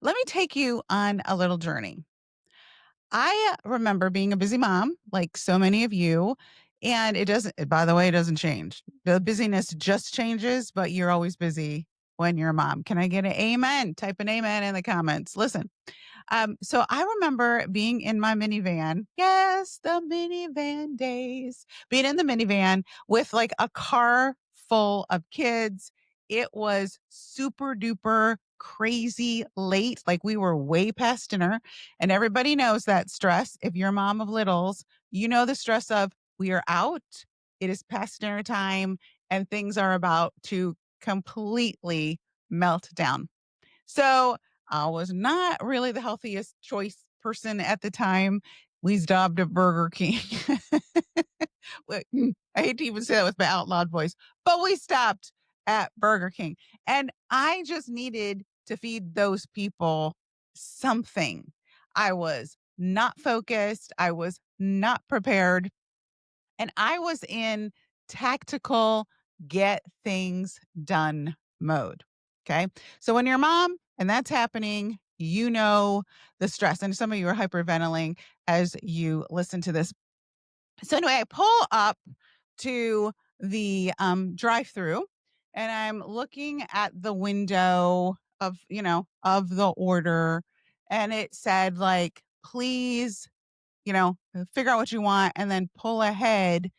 Let me take you on a little journey. I remember being a busy mom, like so many of you, and by the way, it doesn't change. The busyness just changes, but you're always busy when you're a mom. Can I get an amen? Type an amen in the comments. Listen, so I remember being in my minivan. Yes, the minivan days. Being in the minivan with like a car full of kids. It was super duper crazy late. Like we were way past dinner. And everybody knows that stress. If you're a mom of littles, you know the stress of we are out. It is past dinner time and things are about to completely melt down. So I was not really the healthiest choice person at the time. We stopped at Burger King. I hate to even say that with my out loud voice, but we stopped at Burger King. And I just needed to feed those people something. I was not focused. I was not prepared. And I was in tactical get things done mode. Okay. So when you're a mom and that's happening, you know the stress. And some of you are hyperventilating as you listen to this. So anyway, I pull up to the drive through and I'm looking at the window of the order. And it said, like, please, figure out what you want and then pull ahead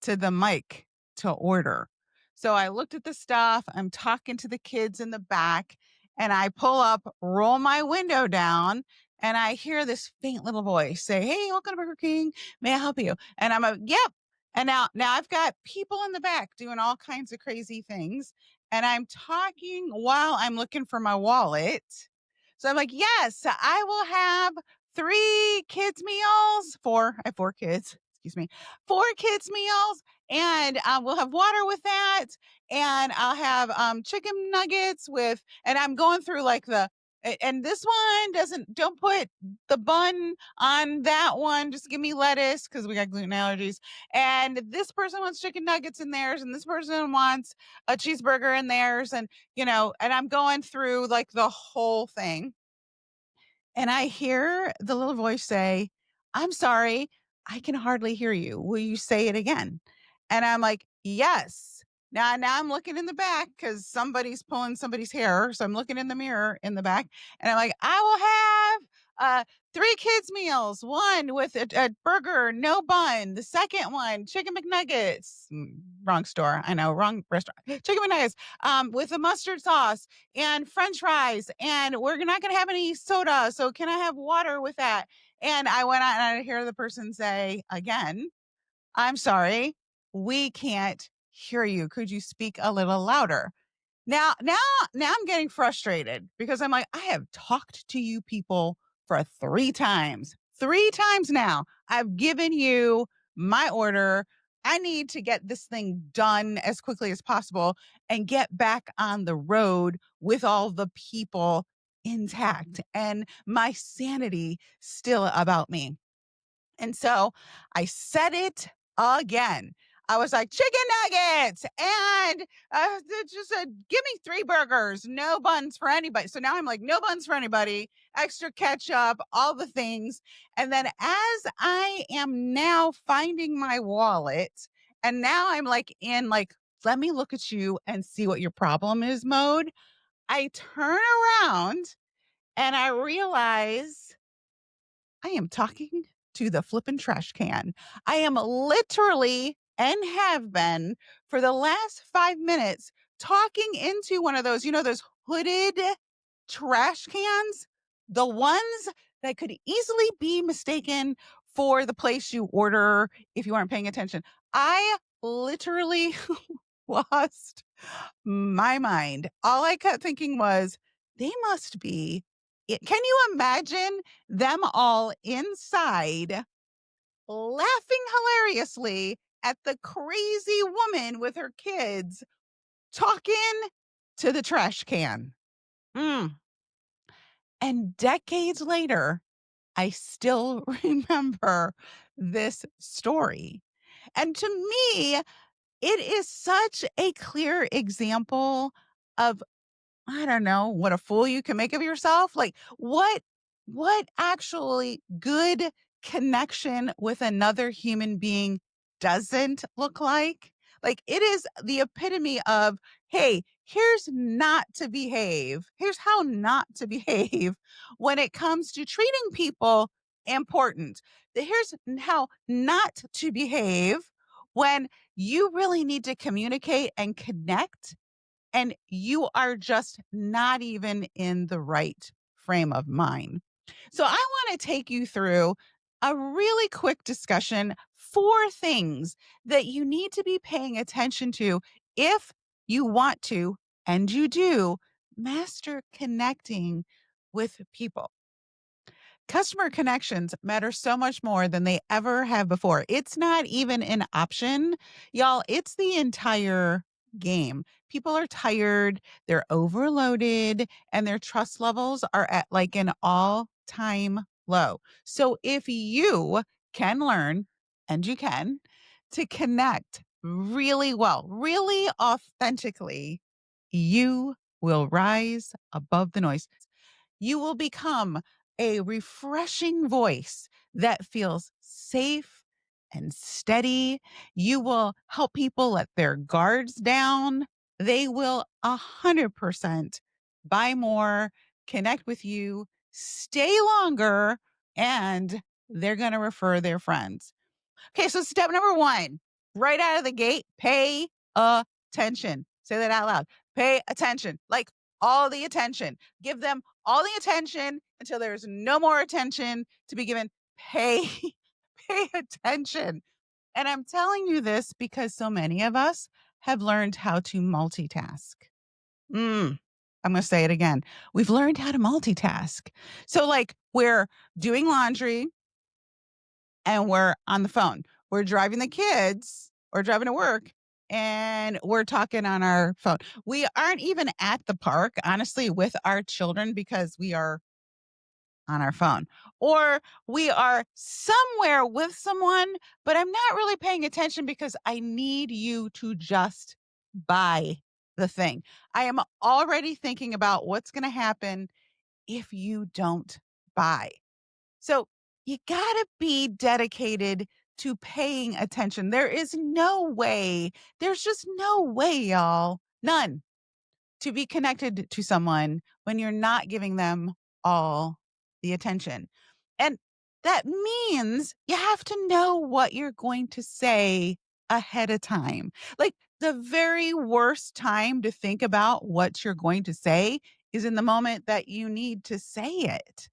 to the mic to order. So I looked at the stuff. I'm talking to the kids in the back, and I pull up, roll my window down, and I hear this faint little voice say, "Hey, welcome to Burger King. May I help you?" And I'm like, "Yep." And now I've got people in the back doing all kinds of crazy things, and I'm talking while I'm looking for my wallet. So I'm like, "Yes, I will have 3 kids meals. Four. I have 4 kids. Excuse me, 4 kids meals, and we'll have water with that, and I'll have chicken nuggets with, and I'm going through like and this one don't put the bun on that one. Just give me lettuce because we got gluten allergies. And this person wants chicken nuggets in theirs, and this person wants a cheeseburger in theirs, and I'm going through like the whole thing. And I hear the little voice say, "I'm sorry, I can hardly hear you. Will you say it again?" And I'm like, "Yes." Now I'm looking in the back because somebody's pulling somebody's hair. So I'm looking in the mirror in the back, and I'm like, "I will have 3 kids meals, one with a burger, no bun. The second one, chicken McNuggets." Wrong store. I know, wrong restaurant. Chicken McNuggets with a mustard sauce and french fries, and we're not going to have any soda, so can I have water with that? And I went on and I hear the person say again, "I'm sorry, we can't hear you. Could you speak a little louder?" Now I'm getting frustrated because I'm like, I have talked to you people for 3 times. 3 times now. I've given you my order. I need to get this thing done as quickly as possible and get back on the road with all the people intact and my sanity still about me. And so I said it again. I was like, "Chicken nuggets and just give me 3 burgers, no buns for anybody." So now I'm like, "No buns for anybody, extra ketchup, all the things." And then as I am now finding my wallet, and now I'm like "Let me look at you and see what your problem is" mode, I turn around and I realize I am talking to the flippin' trash can. I am literally and have been for the last 5 minutes talking into one of those, those hooded trash cans, the ones that could easily be mistaken for the place you order if you aren't paying attention. I literally lost my mind. All I kept thinking was, they must be can you imagine them all inside laughing hilariously at the crazy woman with her kids talking to the trash can? Mm. And decades later, I still remember this story. And to me, it is such a clear example of I don't know, what a fool you can make of yourself? Like, what actually good connection with another human being doesn't look like? Like, it is the epitome of, "Hey, here's not to behave. Here's how not to behave when it comes to treating people important. Here's how not to behave when you really need to communicate and connect and you are just not even in the right frame of mind." So, I want to take you through a really quick discussion, 4 things that you need to be paying attention to if you want to, and you do, master connecting with people. Customer connections matter so much more than they ever have before. It's not even an option, y'all. It's the entire game. People are tired, they're overloaded, and their trust levels are at like an all time low. So if you can learn, and you can, to connect really well, really authentically, you will rise above the noise. You will become a refreshing voice that feels safe and steady. You will help people let their guards down. They will 100% buy more, connect with you, stay longer, and they're going to refer their friends. Okay, so step number 1, right out of the gate, pay attention. Say that out loud. Pay attention, like all the attention. Give them all the attention until there's no more attention to be given. Pay pay attention. And I'm telling you this because so many of us have learned how to multitask. Mm, I'm going to say it again. We've learned how to multitask. So, like, we're doing laundry and we're on the phone. We're driving the kids or driving to work and we're talking on our phone. We aren't even at the park, honestly, with our children because we are on our phone. Or we are somewhere with someone, but I'm not really paying attention because I need you to just buy the thing. I am already thinking about what's going to happen if you don't buy. So you got to be dedicated to paying attention. There is no way, there's just no way, y'all, none, to be connected to someone when you're not giving them all the attention. And that means you have to know what you're going to say ahead of time. Like the very worst time to think about what you're going to say is in the moment that you need to say it.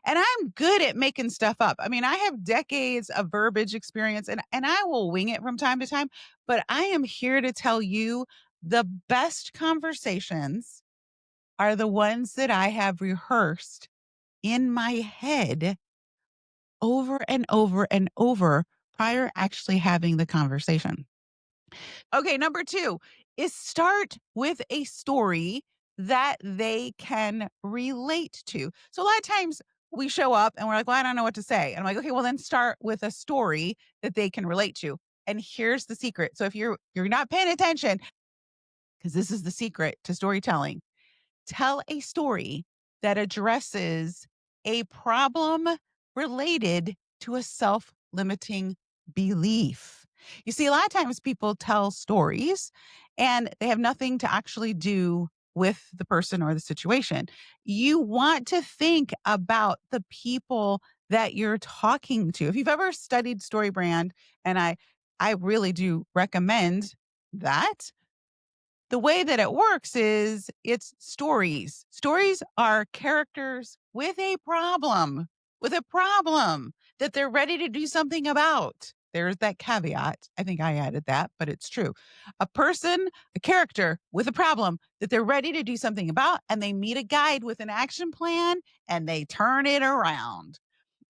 And I'm good at making stuff up. I mean, I have decades of verbiage experience and I will wing it from time to time, but I am here to tell you the best conversations are the ones that I have rehearsed in my head over and over and over prior actually having the conversation. Okay, number 2 is start with a story that they can relate to. So a lot of times we show up and we're like, "Well, I don't know what to say." And I'm like, "Okay, well then start with a story that they can relate to." And here's the secret. So if you're not paying attention, because this is the secret to storytelling, tell a story that addresses a problem related to a self limiting belief. You see, a lot of times people tell stories and they have nothing to actually do with the person or the situation. You want to think about the people that you're talking to. If you've ever studied story brand, and I really do recommend that, the way that it works is it's stories. Stories are characters with a problem that they're ready to do something about. There's that caveat. I think I added that, but it's true. A person, a character with a problem that they're ready to do something about, and they meet a guide with an action plan and they turn it around.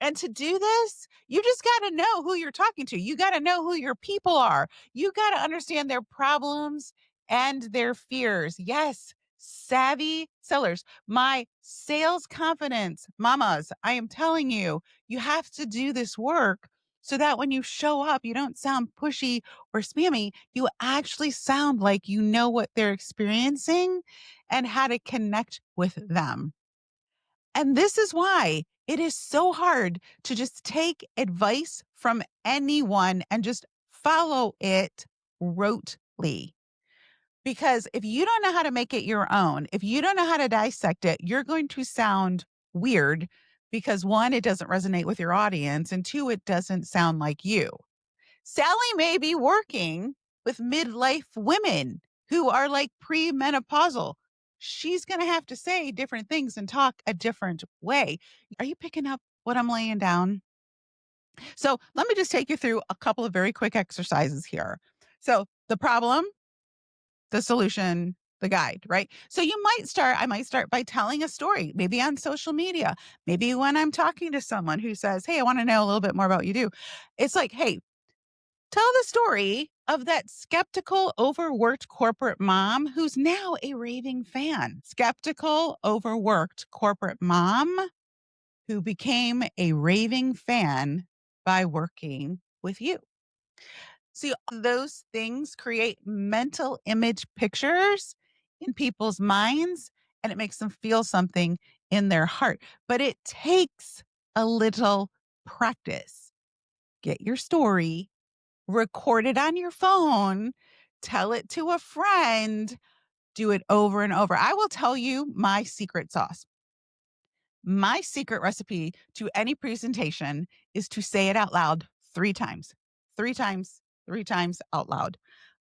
And to do this, you just got to know who you're talking to. You got to know who your people are. You got to understand their problems and their fears. Yes, savvy sellers. My sales confidence, mamas, I am telling you, you have to do this work so that when you show up, you don't sound pushy or spammy. You actually sound like you know what they're experiencing and how to connect with them. And this is why it is so hard to just take advice from anyone and just follow it rotely. Because if you don't know how to make it your own, if you don't know how to dissect it, you're going to sound weird because one, it doesn't resonate with your audience, and two, it doesn't sound like you. Sally may be working with midlife women who are like premenopausal. She's going to have to say different things and talk a different way. Are you picking up what I'm laying down? So let me just take you through a couple of very quick exercises here. So the problem, the solution, the guide, right? So I might start by telling a story, maybe on social media, maybe when I'm talking to someone who says, hey, I want to know a little bit more about what you do. It's like, hey, tell the story of that skeptical, overworked corporate mom who's now a raving fan. Skeptical, overworked corporate mom who became a raving fan by working with you. See, those things create mental image pictures in people's minds and it makes them feel something in their heart. But it takes a little practice. Get your story, record it on your phone, tell it to a friend, do it over and over. I will tell you my secret sauce. My secret recipe to any presentation is to say it out loud 3 times, 3 times, 3 times out loud.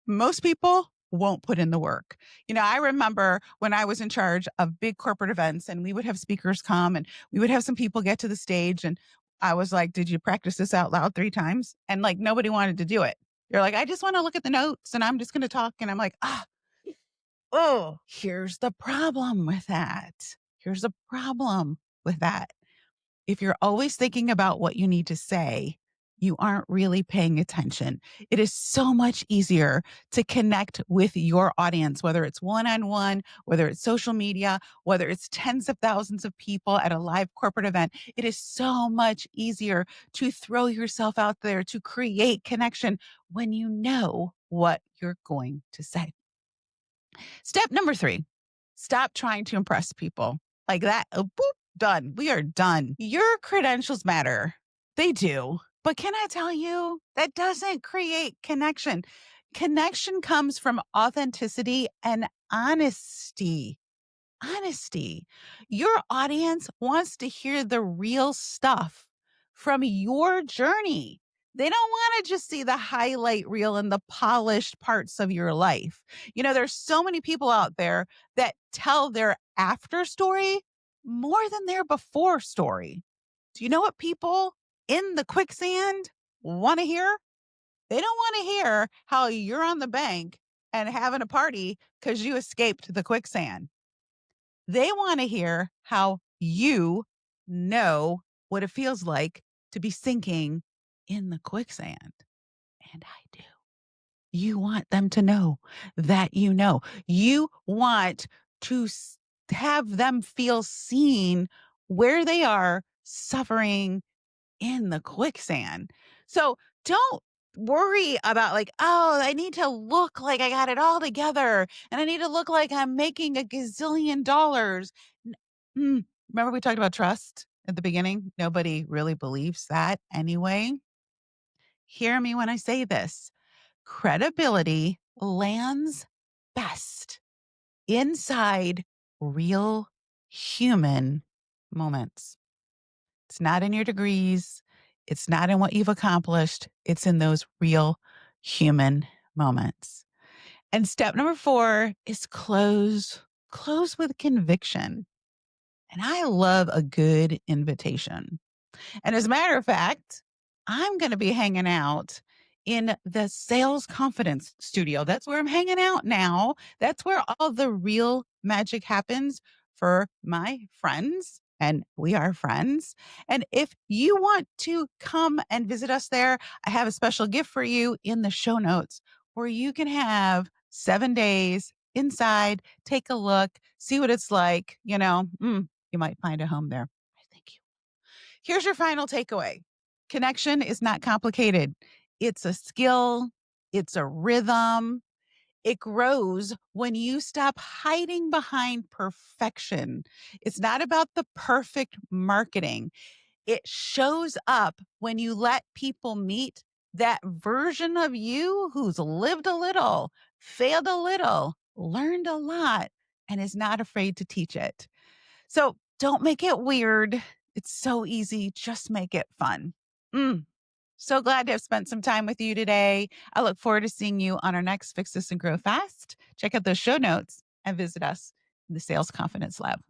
Most people won't put in the work. I remember when I was in charge of big corporate events and we would have speakers come and we would have some people get to the stage and I was like, did you practice this out loud 3 times? And like nobody wanted to do it. They're like, I just want to look at the notes and I'm just going to talk. And I'm like, oh, here's the problem with that. Here's the problem with that. If you're always thinking about what you need to say, you aren't really paying attention. It is so much easier to connect with your audience, whether it's one-on-one, whether it's social media, whether it's tens of thousands of people at a live corporate event. It is so much easier to throw yourself out there to create connection when you know what you're going to say. Step number 3, stop trying to impress people like that. Oh, boop, done. We are done. Your credentials matter. They do. But can I tell you, that doesn't create connection. Connection comes from authenticity and honesty. Honesty. Your audience wants to hear the real stuff from your journey. They don't want to just see the highlight reel and the polished parts of your life. There's so many people out there that tell their after story more than their before story. Do you know what people in the quicksand want to hear? They don't want to hear how you're on the bank and having a party because you escaped the quicksand. They want to hear how you know what it feels like to be sinking in the quicksand. And I do. You want them to know that you know. You want to have them feel seen where they are suffering in the quicksand. So don't worry about like, oh, I need to look like I got it all together and I need to look like I'm making a gazillion dollars. Remember we talked about trust at the beginning? Nobody really believes that anyway. Hear me when I say this. Credibility lands best inside real human moments. It's not in your degrees. It's not in what you've accomplished. It's in those real human moments. And step number 4 is close. Close with conviction. And I love a good invitation. And as a matter of fact, I'm going to be hanging out in the sales confidence studio. That's where I'm hanging out now. That's where all the real magic happens for my friends. And we are friends. And if you want to come and visit us there, I have a special gift for you in the show notes where you can have 7 days inside, take a look, see what it's like. You might find a home there. I think you. Here's your final takeaway. Connection is not complicated. It's a skill. It's a rhythm. It grows when you stop hiding behind perfection. It's not about the perfect marketing. It shows up when you let people meet that version of you who's lived a little, failed a little, learned a lot, and is not afraid to teach it. So don't make it weird. It's so easy. Just make it fun. Mm. So glad to have spent some time with you today. I look forward to seeing you on our next Fix This and Grow Fast. Check out those show notes and visit us in the Sales Confidence Lab.